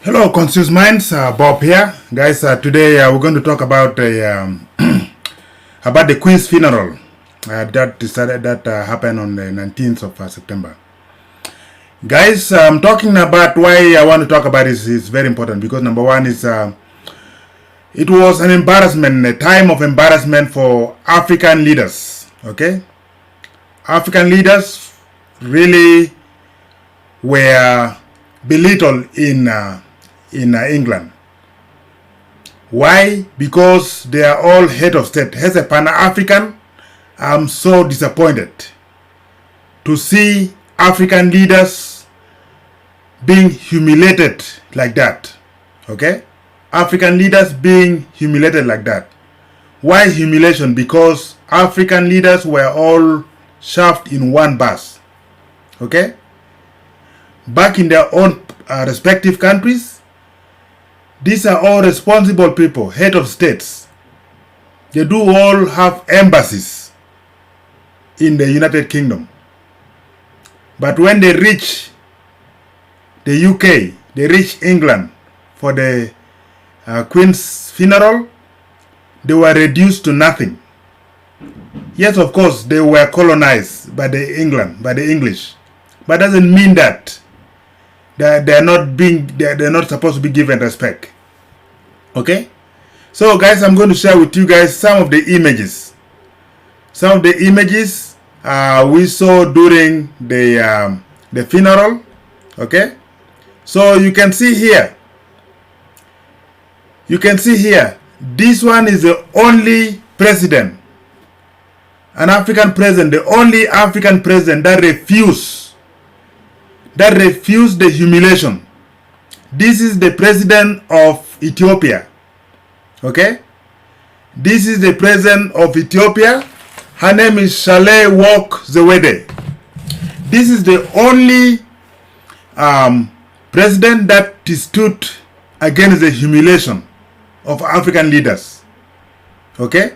Hello, Conscious Minds. Bob here, guys. Today we're going to talk about about the Queen's funeral that happened on the 19th of September. Guys, I'm talking about why I want to talk about this is very important because number one is it was an embarrassment, a time of embarrassment for African leaders. Okay, African leaders really were belittled in England. Why? Because they are all head of state. As a Pan-African, I'm so disappointed to see African leaders being humiliated like that. Okay? African leaders being humiliated like that. Why humiliation? Because African leaders were all shoved in one bus. Okay? Back in their own respective countries, these are all responsible people, head of states. They do all have embassies in the United Kingdom. But when they reach the UK, they reach England for the Queen's funeral, they were reduced to nothing. Yes, of course, they were colonized by the English. But doesn't mean that they're not supposed to be given respect. Okay, so guys, I'm going to share with you guys some of the images we saw during the funeral. Okay, so you can see here this one is the only president, an African president, the only African president that refused the humiliation. This is the president of Ethiopia. Okay? This is the president of Ethiopia. Her name is Shale Work Zewde. This is the only president that stood against the humiliation of African leaders. Okay?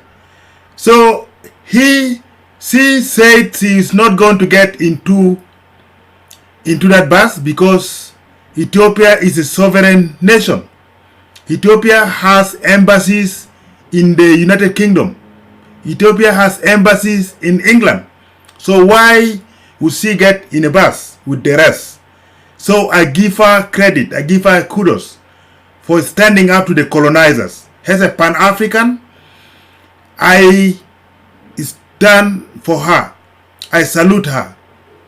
So she said she is not going to get into that bus because Ethiopia is a sovereign nation. Ethiopia has embassies in the United Kingdom. Ethiopia has embassies in England. So why would she get in a bus with the rest? So I give her credit, I give her kudos for standing up to the colonizers. As a Pan-African, I stand for her. I salute her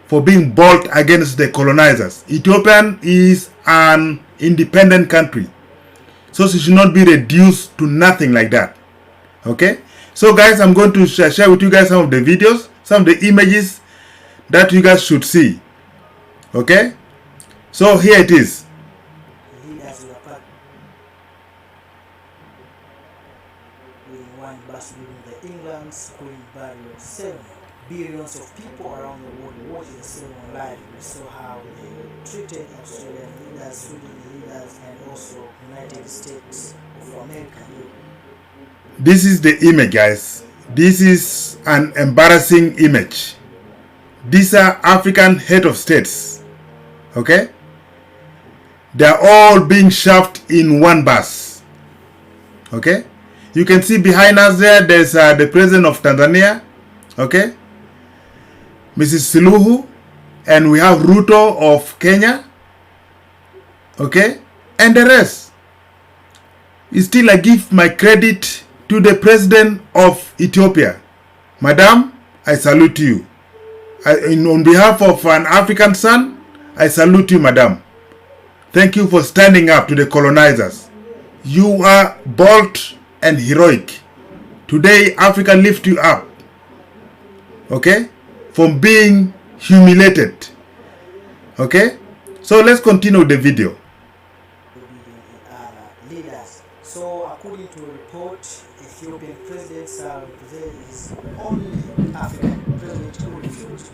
for being bold against the colonizers. Ethiopia is an independent country, so she should not be reduced to nothing like that. Okay, so guys, I'm going to share with you guys some of the videos, some of the images that you guys should see. Okay, so here it is. Leaders were packed in one bus during the England's Queen burial ceremony. Billions of people around the world watched the ceremony live. We saw how they treated Australian leaders, Swedish leaders, and also United States of America. This is the image, guys. This is an embarrassing image. These are African head of states. Okay? They are all being shoved in one bus. Okay? You can see behind us there's the president of Tanzania. Okay? Mrs. Suluhu, and we have Ruto of Kenya, okay, and the rest. Still, I give my credit to the president of Ethiopia. Madam, I salute you. On behalf of an African son, I salute you, madam. Thank you for standing up to the colonizers. You are bold and heroic. Today, Africa lift you up, okay, from being humiliated. Okay, so let's continue the video. Leaders. So according to a report, Ethiopian President Salva Kiir is the only African president who refused.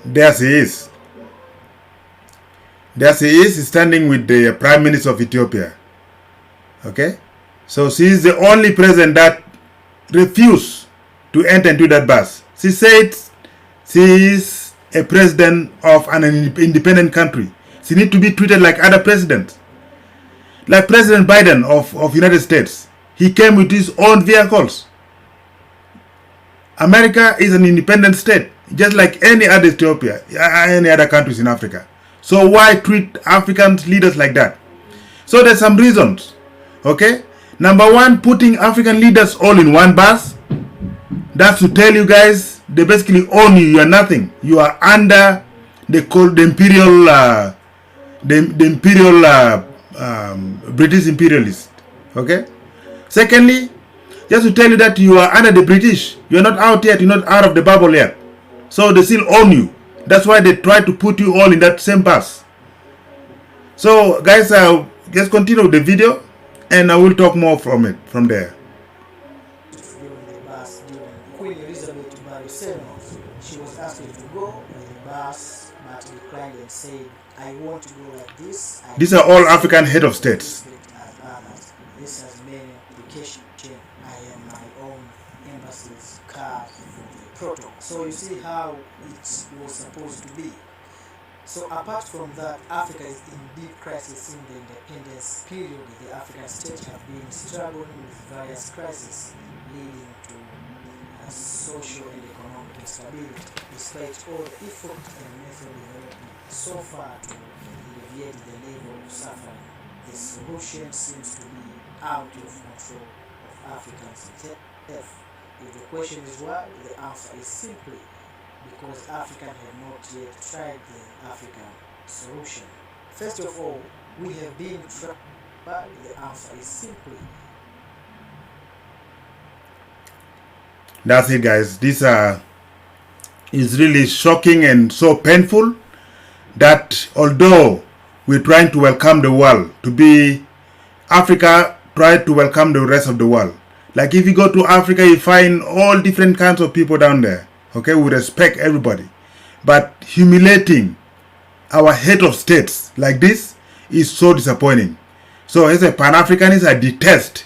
There she is. There she is standing with the Prime Minister of Ethiopia. Okay, so she is the only president that refused to enter into that bus. She said she is a president of an independent country. She need to be treated like other presidents. Like President Biden of United States. He came with his own vehicles. America is an independent state, just like any other Ethiopia, any other countries in Africa. So why treat African leaders like that? So there's some reasons. Okay? Number one, putting African leaders all in one bus. That's to tell you guys, they basically own you. You are nothing. You are under the imperial British imperialist. Okay? Secondly, just to tell you that you are under the British. You are not out yet. You're not out of the bubble yet. So they still own you. That's why they try to put you all in that same bus. So guys, just continue with the video, and I will talk more from there. During the bus, during Queen Elizabeth Barrow's ceremony, she was asked to go with the bus, but declined and said, "I want to go like this." These are all African head of states. This has many implications. I am my own embassy's card protocol. So you see how it was supposed to be. So apart from that, Africa is in deep crisis in the independence period. The African states have been struggling with various crises, leading to social and economic instability. Despite all the effort and method development so far to alleviate the level of suffering, the solution seems to be out of control of Africans' death. If the question is why, the answer is simply because Africans have not yet tried the African solution. First of all, we have been tried, but the answer is simply. That's it, guys. This is really shocking and so painful that although we're trying to welcome the world to be, Africa tried to welcome the rest of the world. Like if you go to Africa, you find all different kinds of people down there. Okay, we respect everybody. But humiliating our head of states like this is so disappointing. So as a Pan-Africanist, I detest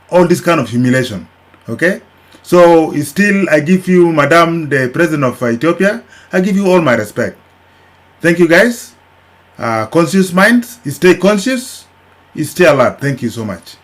all this kind of humiliation. Okay? So it's still, I give you, Madam, the President of Ethiopia, I give you all my respect. Thank you, guys. Conscious minds, stay conscious, stay alert. Thank you so much.